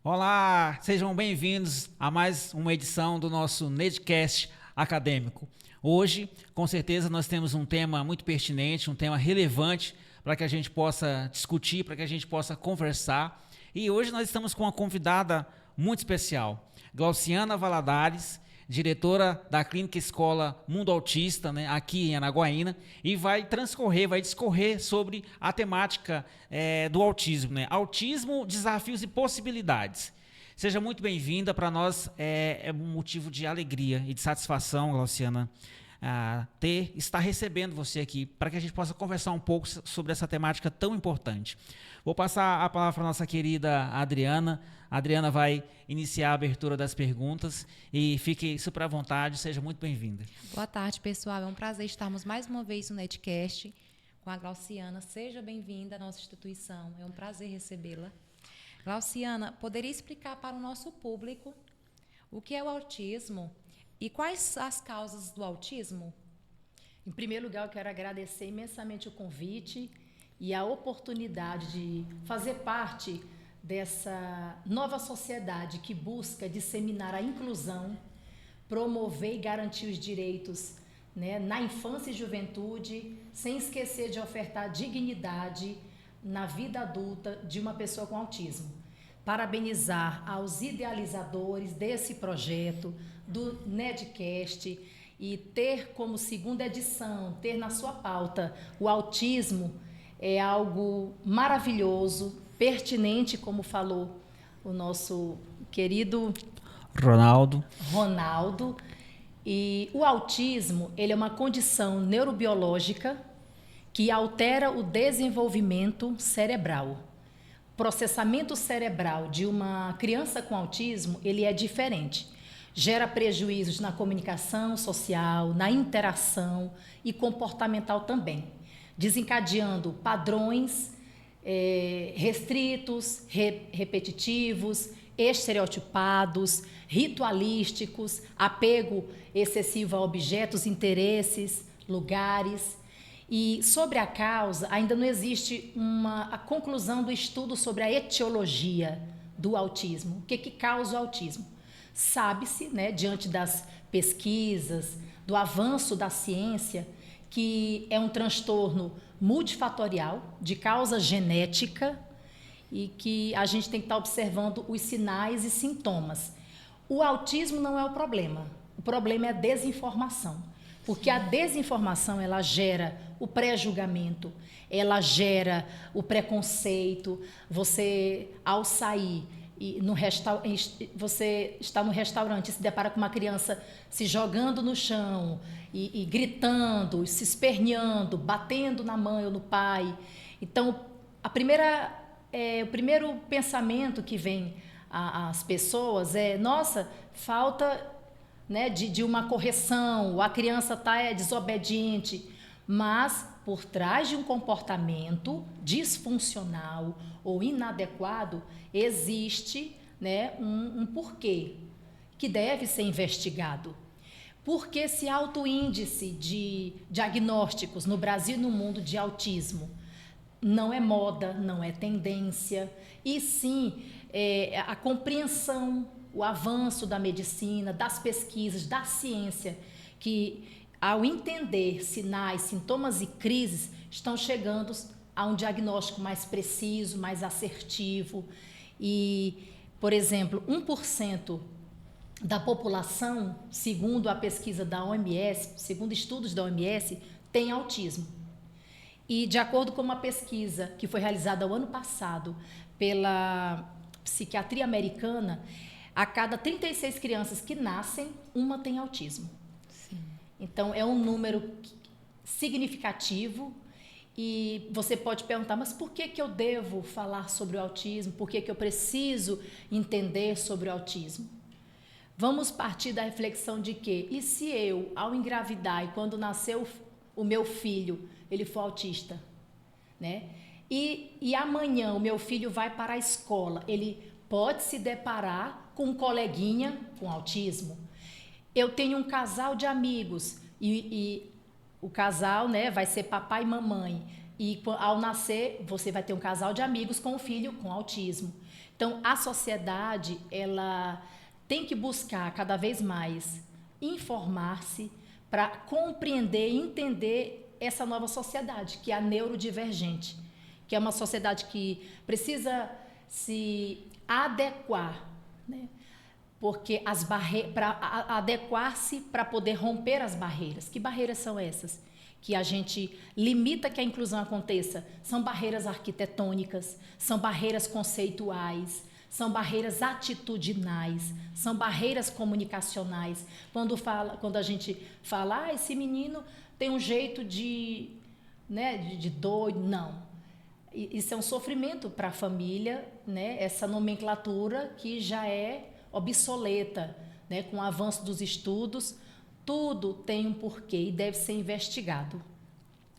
Olá, sejam bem-vindos a mais uma edição do nosso Nedcast acadêmico. Hoje, com certeza, nós temos um tema muito pertinente, um tema relevante para que a gente possa discutir, para que a gente possa conversar. E hoje nós estamos com uma convidada muito especial, Glauciana Valadares, diretora da Clínica Escola Mundo Autista, né, aqui em Araguaína, e vai discorrer sobre a temática do autismo, né? Autismo, desafios e possibilidades. Seja muito bem-vinda. Para nós é um motivo de alegria e de satisfação, Glauciana, estar recebendo você aqui para que a gente possa conversar um pouco sobre essa temática tão importante. Vou passar a palavra para a nossa querida Adriana. A Adriana vai iniciar a abertura das perguntas e fique super à vontade, seja muito bem-vinda. Boa tarde, pessoal. É um prazer estarmos mais uma vez no Nedcast com a Glauciana. Seja bem-vinda à nossa instituição. É um prazer recebê-la. Glauciana, poderia explicar para o nosso público o que é o autismo e quais as causas do autismo? Em primeiro lugar, eu quero agradecer imensamente o convite e a oportunidade de fazer parte dessa nova sociedade que busca disseminar a inclusão, promover e garantir os direitos, né, na infância e juventude, sem esquecer de ofertar dignidade na vida adulta de uma pessoa com autismo. Parabenizar aos idealizadores desse projeto, do Nedcast, e ter como segunda edição, ter na sua pauta o autismo é algo maravilhoso, pertinente, como falou o nosso querido Ronaldo. E o autismo, ele é uma condição neurobiológica que altera o desenvolvimento cerebral. O processamento cerebral de uma criança com autismo, ele é diferente. Gera prejuízos na comunicação social, na interação e comportamental também, desencadeando padrões restritos, repetitivos, estereotipados, ritualísticos, apego excessivo a objetos, interesses, lugares. E sobre a causa, ainda não existe a conclusão do estudo sobre a etiologia do autismo. O que causa o autismo? Sabe-se, né, diante das pesquisas, do avanço da ciência, que é um transtorno multifatorial, de causa genética, e que a gente tem que estar observando os sinais e sintomas. O autismo não é o problema é a desinformação. Porque a desinformação, ela gera o pré-julgamento, ela gera o preconceito. Você, ao sair, você está no restaurante e se depara com uma criança se jogando no chão e gritando, se esperneando, batendo na mãe ou no pai. Então, o primeiro pensamento que vem às pessoas é: nossa, falta, né, de uma correção, ou a criança está desobediente. Mas, por trás de um comportamento disfuncional ou inadequado, existe, né, um porquê que deve ser investigado. Porque esse alto índice de diagnósticos no Brasil e no mundo de autismo não é moda, não é tendência, e sim a compreensão, o avanço da medicina, das pesquisas, da ciência, que ao entender sinais, sintomas e crises, estão chegando a um diagnóstico mais preciso, mais assertivo. E, por exemplo, 1% da população, segundo a pesquisa da OMS, segundo estudos da OMS, tem autismo. E, de acordo com uma pesquisa que foi realizada o ano passado pela Psiquiatria Americana, a cada 36 crianças que nascem, uma tem autismo. Sim. Então, é um número significativo. E você pode perguntar: mas por que eu devo falar sobre o autismo? Por que eu preciso entender sobre o autismo? Vamos partir da reflexão de que, e se eu, ao engravidar e quando nasceu o meu filho, ele for autista, né? E amanhã o meu filho vai para a escola, ele pode se deparar com um coleguinha com autismo. Eu tenho um casal de amigos e o casal, né, vai ser papai e mamãe. E ao nascer, você vai ter um casal de amigos com um filho com autismo. Então, a sociedade, ela tem que buscar cada vez mais informar-se para compreender e entender essa nova sociedade, que é a neurodivergente, que é uma sociedade que precisa se adequar, né? Porque para adequar-se para poder romper as barreiras. Que barreiras são essas? Que a gente limita que a inclusão aconteça. São barreiras arquitetônicas, são barreiras conceituais, são barreiras atitudinais, são barreiras comunicacionais. Quando a gente fala, esse menino tem um jeito de doido, não. Isso é um sofrimento para a família, né? Essa nomenclatura que já é obsoleta, né? Com o avanço dos estudos, tudo tem um porquê e deve ser investigado.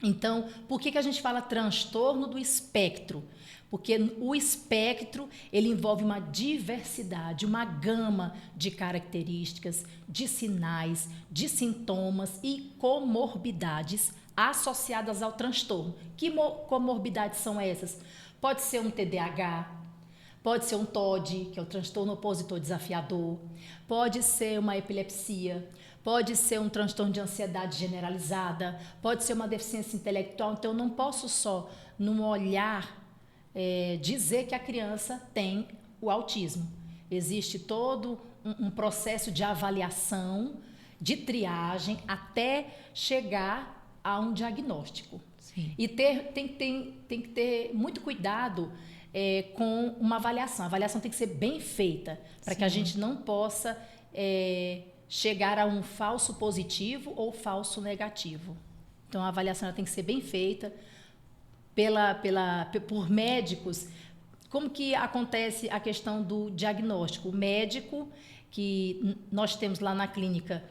Então, por que a gente fala transtorno do espectro? Porque o espectro, ele envolve uma diversidade, uma gama de características, de sinais, de sintomas e comorbidades associadas ao transtorno. Que comorbidades são essas? Pode ser um TDAH, pode ser um TOD, que é o transtorno opositor desafiador, pode ser uma epilepsia, pode ser um transtorno de ansiedade generalizada, pode ser uma deficiência intelectual. Então, eu não posso só, num olhar, dizer que a criança tem o autismo. Existe todo um processo de avaliação, de triagem, até chegar a um diagnóstico. Sim. E tem que ter muito cuidado com uma avaliação. A avaliação tem que ser bem feita, para que a gente não possa chegar a um falso positivo ou falso negativo. Então, a avaliação ela tem que ser bem feita por médicos. Como que acontece a questão do diagnóstico? O médico, que nós temos lá na clínica,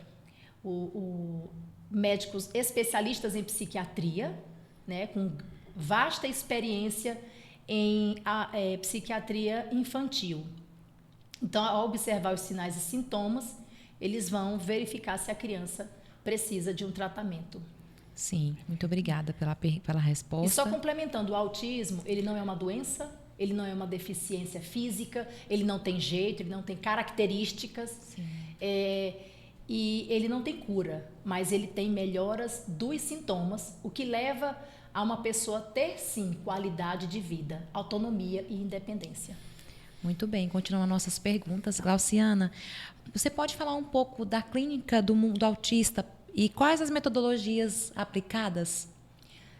médicos especialistas em psiquiatria, né, com vasta experiência em psiquiatria infantil. Então, ao observar os sinais e sintomas, eles vão verificar se a criança precisa de um tratamento. Sim, muito obrigada pela resposta. E só complementando, o autismo, ele não é uma doença, ele não é uma deficiência física, ele não tem jeito, ele não tem características, e ele não tem cura, mas ele tem melhoras dos sintomas, o que leva a uma pessoa ter, sim, qualidade de vida, autonomia e independência. Muito bem, continuando nossas perguntas. Glauciana, você pode falar um pouco da clínica do mundo autista e quais as metodologias aplicadas?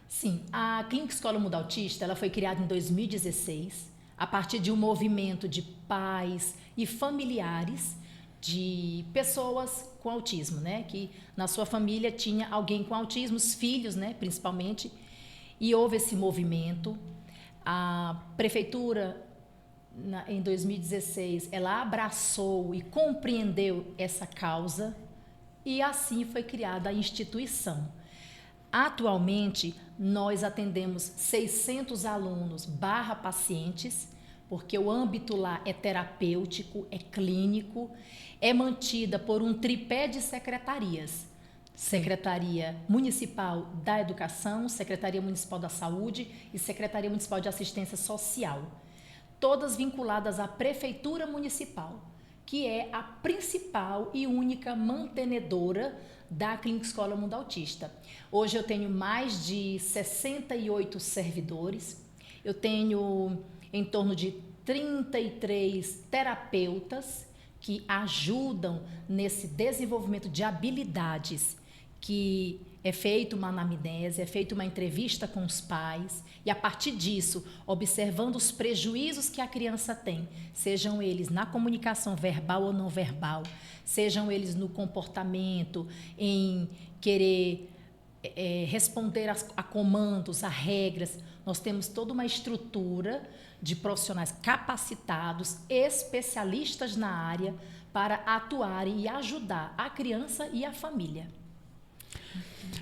Sim, a Clínica Escola Mundo Autista ela foi criada em 2016, a partir de um movimento de pais e familiares de pessoas com autismo, né? Que na sua família tinha alguém com autismo, os filhos, né? Principalmente, e houve esse movimento. A prefeitura, em 2016, ela abraçou e compreendeu essa causa e assim foi criada a instituição. Atualmente, nós atendemos 600 alunos / pacientes, porque o âmbito lá é terapêutico, é clínico, é mantida por um tripé de secretarias. Secretaria Municipal da Educação, Secretaria Municipal da Saúde e Secretaria Municipal de Assistência Social. Todas vinculadas à Prefeitura Municipal, que é a principal e única mantenedora da Clínica Escola Mundo Autista. Hoje eu tenho mais de 68 servidores, eu tenho em torno de 33 terapeutas que ajudam nesse desenvolvimento de habilidades, que é feita uma anamnese, é feita uma entrevista com os pais e, a partir disso, observando os prejuízos que a criança tem, sejam eles na comunicação verbal ou não verbal, sejam eles no comportamento, em querer responder a comandos, a regras. Nós temos toda uma estrutura de profissionais capacitados, especialistas na área, para atuarem e ajudar a criança e a família.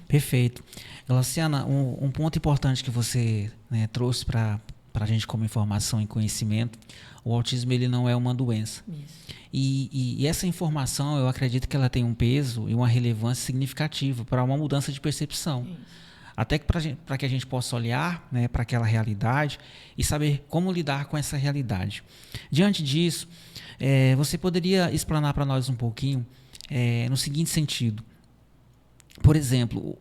Perfeito. Glauciana, um ponto importante que você trouxe para a gente como informação e conhecimento, o autismo ele não é uma doença. Isso. E essa informação, eu acredito que ela tem um peso e uma relevância significativa para uma mudança de percepção. Isso. até para que a gente possa olhar, né, para aquela realidade e saber como lidar com essa realidade. Diante disso, você poderia explanar para nós um pouquinho no seguinte sentido. Por exemplo,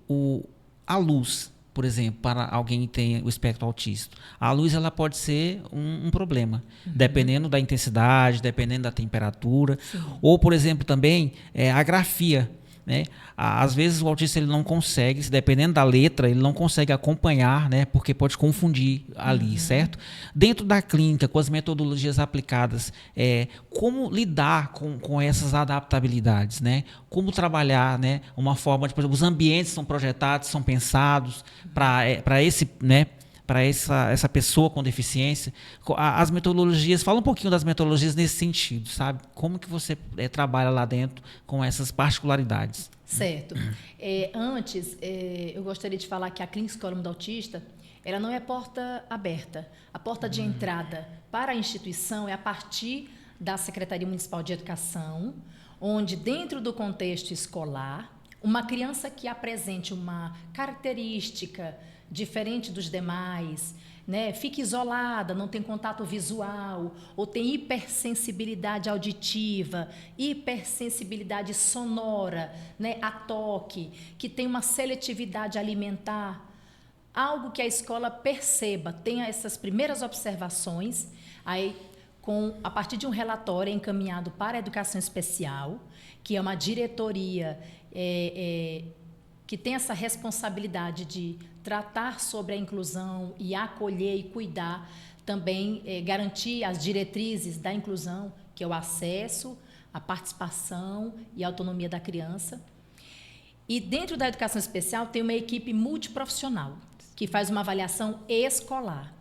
a luz, por exemplo, para alguém que tem o espectro autista. A luz ela pode ser um problema, dependendo da intensidade, dependendo da temperatura. Sim. Ou, por exemplo, também a grafia. Né? Às vezes o autista ele não consegue, dependendo da letra, ele não consegue acompanhar, né? Porque pode confundir ali, certo? Dentro da clínica, com as metodologias aplicadas, como lidar com essas adaptabilidades, né? Como trabalhar, né? Uma forma de, por exemplo, os ambientes são projetados, são pensados para esse, né? Para essa pessoa com deficiência. As metodologias, fala um pouquinho das metodologias nesse sentido, sabe? Como que você trabalha lá dentro com essas particularidades? Certo. Antes, eu gostaria de falar que a Clínica Escola Mundo Autista, ela não é porta aberta. A porta de entrada para a instituição é a partir da Secretaria Municipal de Educação, onde, dentro do contexto escolar, uma criança que apresente uma característica diferente dos demais, né, fica isolada, não tem contato visual, ou tem hipersensibilidade auditiva, hipersensibilidade sonora, né, a toque, que tem uma seletividade alimentar, algo que a escola perceba, tenha essas primeiras observações, aí a partir de um relatório encaminhado para a educação especial, que é uma diretoria que tem essa responsabilidade de tratar sobre a inclusão e acolher e cuidar, também garantir as diretrizes da inclusão, que é o acesso, a participação e a autonomia da criança. E dentro da educação especial tem uma equipe multiprofissional, que faz uma avaliação escolar,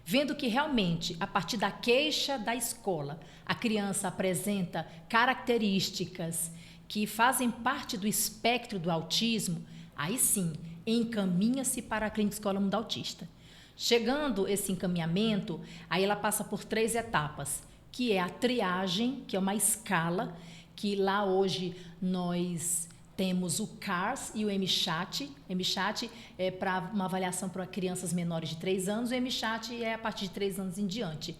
vendo que realmente, a partir da queixa da escola, a criança apresenta características que fazem parte do espectro do autismo, aí sim, encaminha-se para a Clínica Escola Mundo Autista. Chegando esse encaminhamento, aí ela passa por 3 etapas, que é a triagem, que é uma escala, que lá hoje nós temos o CARS e o MCHAT. MCHAT é para uma avaliação para crianças menores de 3 anos, o MCHAT é a partir de 3 anos em diante.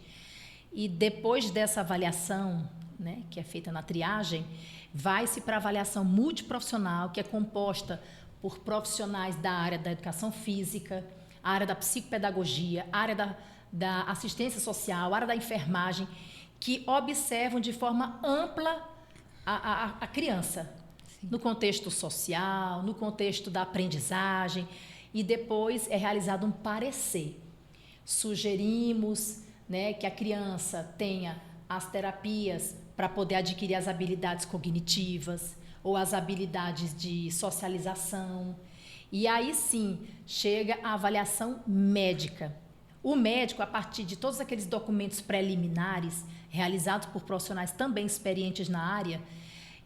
E depois dessa avaliação, né, que é feita na triagem, vai-se para a avaliação multiprofissional, que é composta por profissionais da área da educação física, a área da psicopedagogia, a área da assistência social, a área da enfermagem, que observam de forma ampla a criança, sim, no contexto social, no contexto da aprendizagem, e depois é realizado um parecer. Sugerimos, né, que a criança tenha as terapias para poder adquirir as habilidades cognitivas ou as habilidades de socialização. E aí sim, chega a avaliação médica. O médico, a partir de todos aqueles documentos preliminares realizados por profissionais também experientes na área,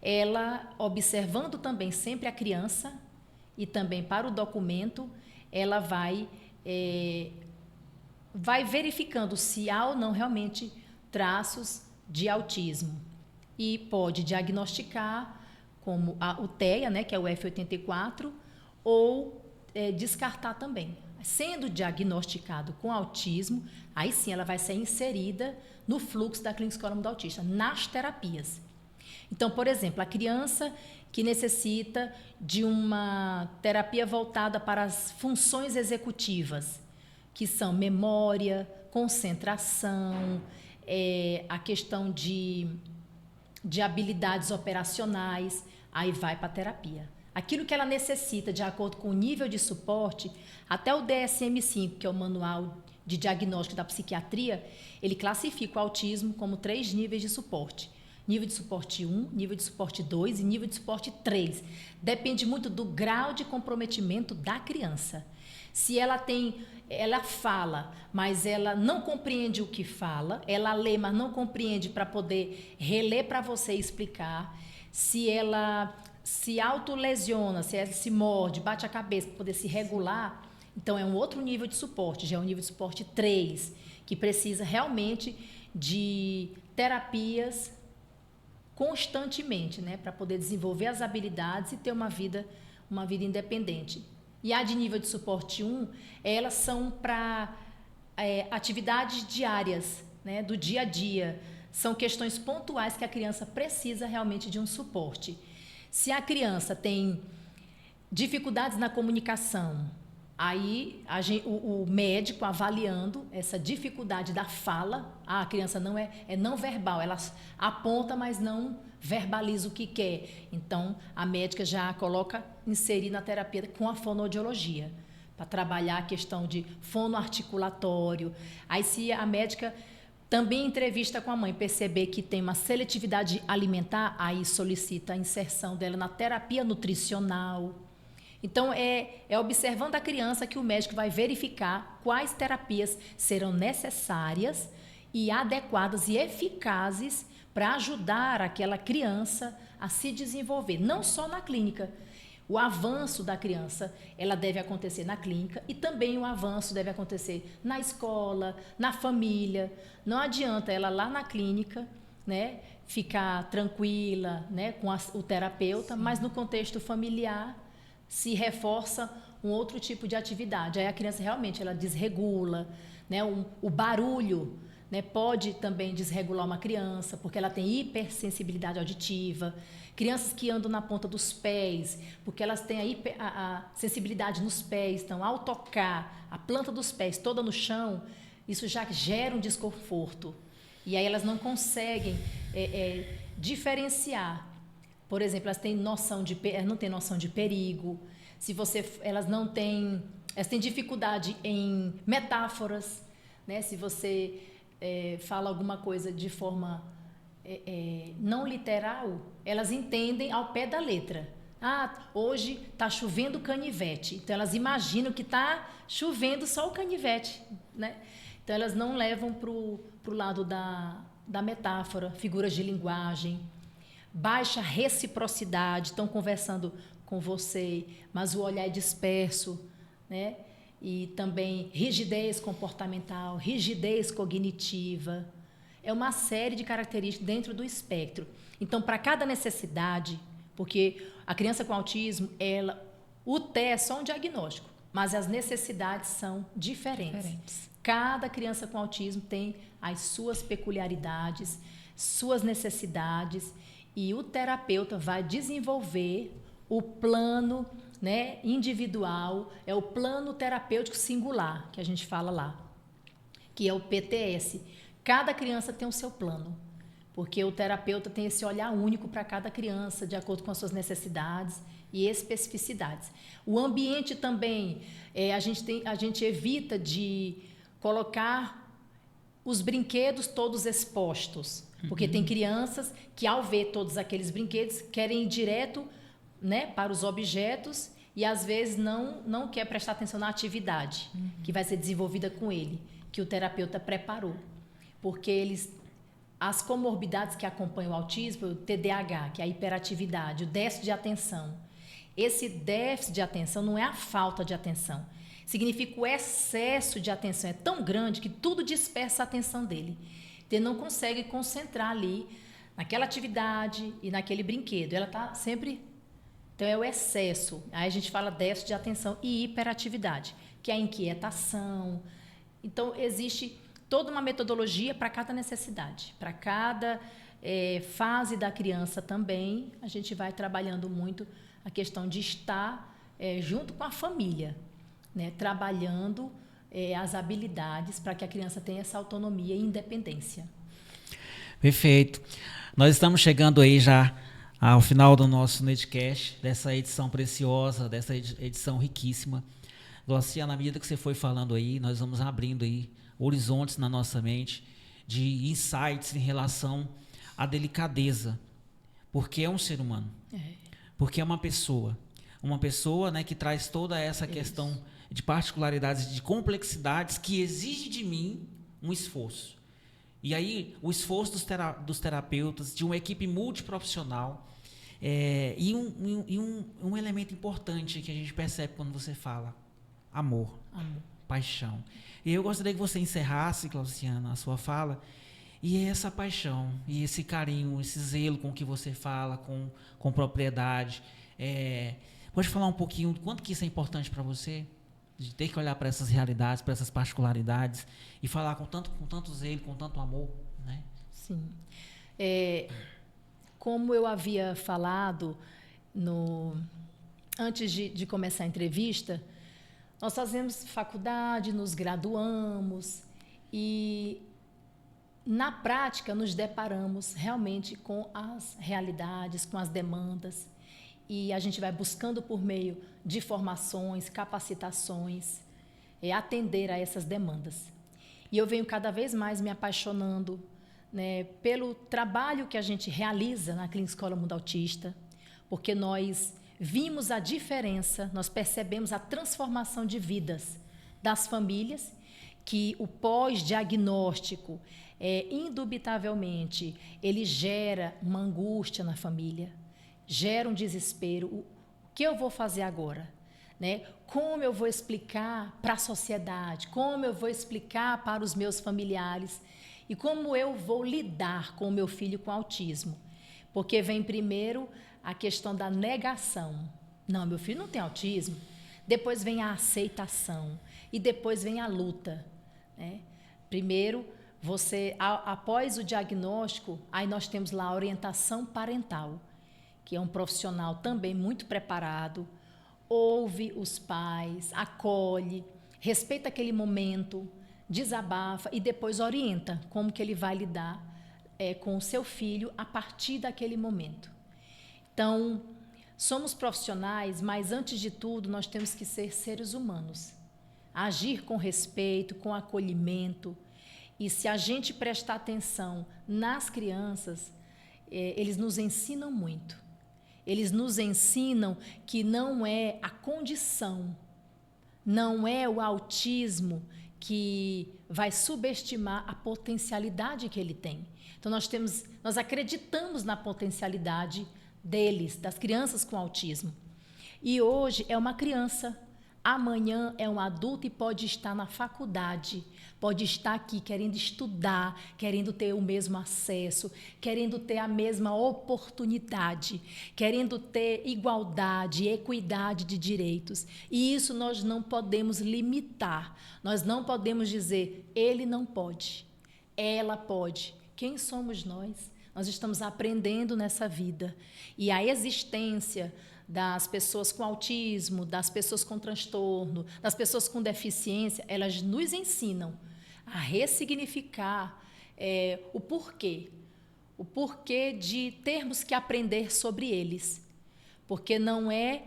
ela, observando também sempre a criança e também para o documento, ela vai verificando se há ou não realmente traços de autismo. E pode diagnosticar como o TEA, né, que é o F84, ou descartar também. Sendo diagnosticado com autismo, aí sim ela vai ser inserida no fluxo da Clínica Escola Mundo Autista, nas terapias. Então, por exemplo, a criança que necessita de uma terapia voltada para as funções executivas, que são memória, concentração, a questão de habilidades operacionais, aí vai para a terapia. Aquilo que ela necessita, de acordo com o nível de suporte, até o DSM-5, que é o Manual de Diagnóstico da Psiquiatria, ele classifica o autismo como 3 níveis de suporte. Nível de suporte 1, nível de suporte 2 e nível de suporte 3. Depende muito do grau de comprometimento da criança. Se ela fala, mas ela não compreende o que fala, ela lê, mas não compreende para poder reler para você e explicar. Se ela se autolesiona, se ela se morde, bate a cabeça para poder se regular, então é um outro nível de suporte, já é um nível de suporte 3, que precisa realmente de terapias constantemente, né, para poder desenvolver as habilidades e ter uma vida independente. E a de nível de suporte 1, elas são para atividades diárias, né, do dia a dia. São questões pontuais que a criança precisa realmente de um suporte. Se a criança tem dificuldades na comunicação, aí o médico avaliando essa dificuldade da fala, a criança não é não verbal, ela aponta, mas não verbaliza o que quer. Então, a médica já coloca inserir na terapia com a fonoaudiologia, para trabalhar a questão de fonoarticulatório. Aí, se a médica também entrevista com a mãe, perceber que tem uma seletividade alimentar, aí solicita a inserção dela na terapia nutricional. Então, é observando a criança que o médico vai verificar quais terapias serão necessárias e adequadas e eficazes para ajudar aquela criança a se desenvolver, não só na clínica. O avanço da criança, ela deve acontecer na clínica e também o avanço deve acontecer na escola, na família. Não adianta ela lá na clínica, né, ficar tranquila, né, com o terapeuta, sim, mas no contexto familiar se reforça um outro tipo de atividade. Aí a criança realmente ela desregula, né, o barulho, né, pode também desregular uma criança, porque ela tem hipersensibilidade auditiva. Crianças que andam na ponta dos pés, porque elas têm a sensibilidade nos pés, então, ao tocar a planta dos pés toda no chão, isso já gera um desconforto. E aí elas não conseguem diferenciar. Por exemplo, elas têm não têm noção de perigo. Elas têm dificuldade em metáforas, né? Se você fala alguma coisa de forma não literal, elas entendem ao pé da letra. Hoje está chovendo canivete. Então, elas imaginam que está chovendo só o canivete, né? Então, elas não levam para o lado da metáfora, figuras de linguagem. Baixa reciprocidade, estão conversando com você, mas o olhar é disperso, né? E também rigidez comportamental, rigidez cognitiva. É uma série de características dentro do espectro. Então, para cada necessidade, porque a criança com autismo, o TE é só um diagnóstico, mas as necessidades são diferentes. Cada criança com autismo tem as suas peculiaridades, suas necessidades, e o terapeuta vai desenvolver o plano, né, individual, é o plano terapêutico singular, que a gente fala lá, que é o PTS. Cada criança tem o seu plano, porque o terapeuta tem esse olhar único para cada criança, de acordo com as suas necessidades e especificidades. O ambiente também, a gente evita de colocar os brinquedos todos expostos, porque tem crianças que, ao ver todos aqueles brinquedos, querem ir direto, né, para os objetos e, às vezes, não quer prestar atenção na atividade que vai ser desenvolvida com ele, que o terapeuta preparou. Porque as comorbidades que acompanham o autismo, o TDAH, que é a hiperatividade, o déficit de atenção. Esse déficit de atenção não é a falta de atenção. Significa o excesso de atenção é tão grande que tudo dispersa a atenção dele. Ele não consegue concentrar ali naquela atividade e naquele brinquedo. Ela está sempre... Então, é o excesso. Aí a gente fala déficit de atenção e hiperatividade, que é a inquietação. Então, existe toda uma metodologia para cada necessidade. Para cada fase da criança também, a gente vai trabalhando muito a questão de estar junto com a família, né? Trabalhando as habilidades para que a criança tenha essa autonomia e independência. Perfeito. Nós estamos chegando aí já ao final do nosso Netcast, dessa edição preciosa, dessa edição riquíssima. Glauciana, na medida que você foi falando aí, nós vamos abrindo aí horizontes na nossa mente de insights em relação à delicadeza, porque é um ser humano, porque é uma pessoa, né, que traz toda essa questão de particularidades, de complexidades que exige de mim um esforço. E aí, o esforço dos terapeutas, de uma equipe multiprofissional, e um elemento importante que a gente percebe quando você fala, amor. Paixão. E eu gostaria que você encerrasse, Glauciana, a sua fala, e essa paixão, e esse carinho, esse zelo com que você fala, com propriedade, Pode falar um pouquinho de quanto que isso é importante para você? De ter que olhar para essas realidades, para essas particularidades e falar com tanto zelo, com tanto amor, né? Sim. Como eu havia falado antes de começar a entrevista, nós fazemos faculdade, nos graduamos e, na prática, nos deparamos realmente com as realidades, com as demandas. E a gente vai buscando por meio de formações, capacitações, atender a essas demandas. E eu venho cada vez mais me apaixonando, né, pelo trabalho que a gente realiza na Clínica Escola Mundo Autista, porque nós vimos a diferença, nós percebemos a transformação de vidas das famílias, que o pós-diagnóstico, indubitavelmente, ele gera uma angústia na família, gera um desespero. O que eu vou fazer agora? Né? Como eu vou explicar para a sociedade? Como eu vou explicar para os meus familiares? E como eu vou lidar com o meu filho com autismo? Porque vem primeiro a questão da negação. Não, meu filho não tem autismo. Depois vem a aceitação. E depois vem a luta. Né? Primeiro, após o diagnóstico, aí nós temos lá a orientação parental, que é um profissional também muito preparado, ouve os pais, acolhe, respeita aquele momento, desabafa e depois orienta como que ele vai lidar com o seu filho a partir daquele momento. Então, somos profissionais, mas antes de tudo nós temos que ser seres humanos, agir com respeito, com acolhimento. E se a gente prestar atenção nas crianças, eles nos ensinam muito. Eles nos ensinam que não é a condição, não é o autismo que vai subestimar a potencialidade que ele tem. Então, nós acreditamos na potencialidade deles, das crianças com autismo. E hoje é uma criança, amanhã é um adulto e pode estar na faculdade, pode estar aqui querendo estudar, querendo ter o mesmo acesso, querendo ter a mesma oportunidade, querendo ter igualdade, equidade de direitos. E isso nós não podemos limitar. Nós não podemos dizer, ele não pode, ela pode. Quem somos nós? Nós estamos aprendendo nessa vida. E a existência das pessoas com autismo, das pessoas com transtorno, das pessoas com deficiência, elas nos ensinam a ressignificar o porquê de termos que aprender sobre eles. Porque não é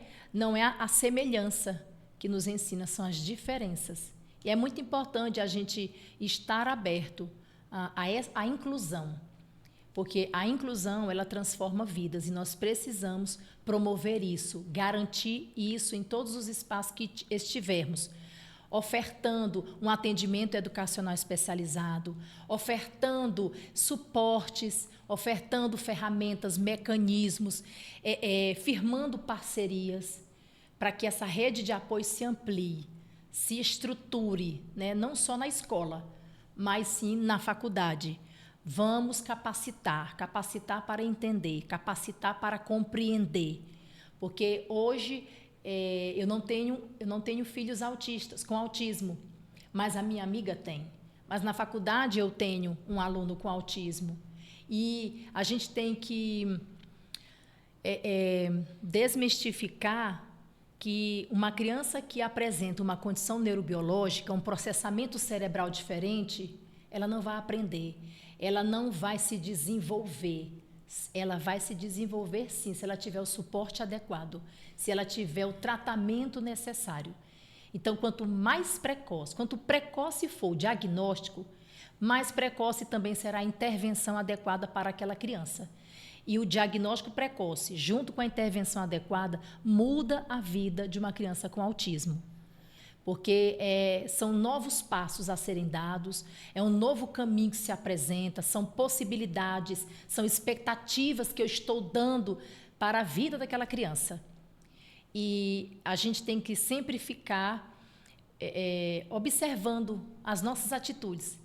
a semelhança que nos ensina, são as diferenças. E é muito importante a gente estar aberto à inclusão. Porque a inclusão, ela transforma vidas e nós precisamos promover isso, garantir isso em todos os espaços que estivermos, ofertando um atendimento educacional especializado, ofertando suportes, ofertando ferramentas, mecanismos, firmando parcerias para que essa rede de apoio se amplie, se estruture, né? Não só na escola, mas sim na faculdade. Vamos capacitar para entender, capacitar para compreender. Porque hoje eu não tenho filhos autistas, com autismo, mas a minha amiga tem. Mas na faculdade eu tenho um aluno com autismo. E a gente tem que desmistificar que uma criança que apresenta uma condição neurobiológica, um processamento cerebral diferente, ela não vai aprender. Ela não vai se desenvolver. Ela vai se desenvolver, sim, se ela tiver o suporte adequado, se ela tiver o tratamento necessário. Então, quanto precoce for o diagnóstico, mais precoce também será a intervenção adequada para aquela criança. E o diagnóstico precoce, junto com a intervenção adequada, muda a vida de uma criança com autismo. Porque são novos passos a serem dados, é um novo caminho que se apresenta, são possibilidades, são expectativas que eu estou dando para a vida daquela criança. E a gente tem que sempre ficar observando as nossas atitudes.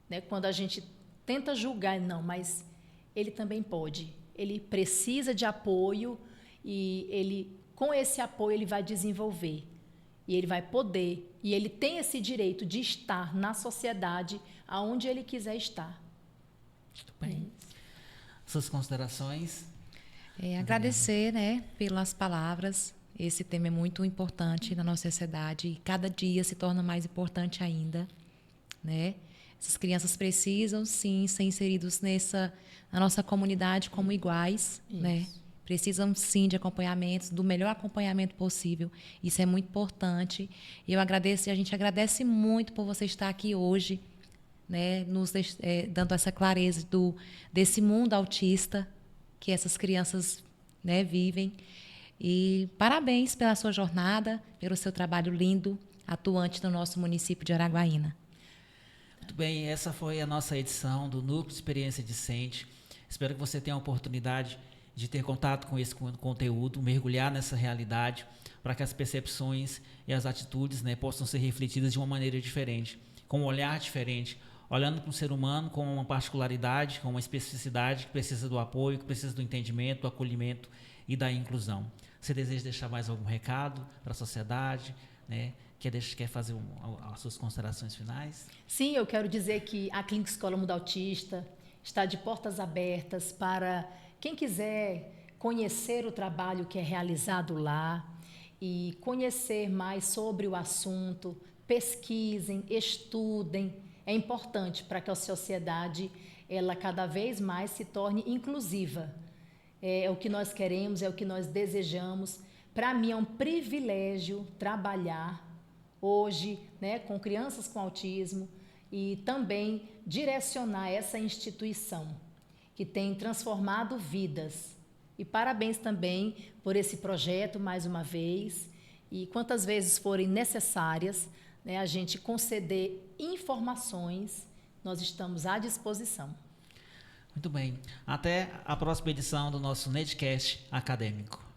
Né? Quando a gente tenta julgar, não, mas ele também pode, ele precisa de apoio e ele com esse apoio ele vai desenvolver. E ele vai poder, e ele tem esse direito de estar na sociedade aonde ele quiser estar. Muito bem. Suas considerações? Agradecer, né, pelas palavras. Esse tema é muito importante na nossa sociedade e cada dia se torna mais importante ainda, né? Essas crianças precisam, sim, ser inseridos na nossa comunidade como iguais, né? Precisam, sim, de acompanhamentos, do melhor acompanhamento possível. Isso é muito importante. A gente agradece muito por você estar aqui hoje, né, dando essa clareza desse mundo autista que essas crianças, né, vivem. E parabéns pela sua jornada, pelo seu trabalho lindo, atuante no nosso município de Araguaína. Muito bem, essa foi a nossa edição do Núcleo de Experiência Discente. Espero que você tenha a oportunidade de ter contato com esse conteúdo, mergulhar nessa realidade, para que as percepções e as atitudes, né, possam ser refletidas de uma maneira diferente, com um olhar diferente, olhando para o ser humano com uma particularidade, com uma especificidade que precisa do apoio, que precisa do entendimento, do acolhimento e da inclusão. Você deseja deixar mais algum recado para a sociedade, né? Quer fazer as suas considerações finais? Sim, eu quero dizer que a Clínica Escola Mundo Autista está de portas abertas para quem quiser conhecer o trabalho que é realizado lá e conhecer mais sobre o assunto, pesquisem, estudem. É importante para que a sociedade ela cada vez mais se torne inclusiva. É o que nós queremos, é o que nós desejamos. Para mim é um privilégio trabalhar hoje, né, com crianças com autismo e também direcionar essa instituição que tem transformado vidas. E parabéns também por esse projeto, mais uma vez, e quantas vezes forem necessárias, né, a gente conceder informações, nós estamos à disposição. Muito bem. Até a próxima edição do nosso Netcast Acadêmico.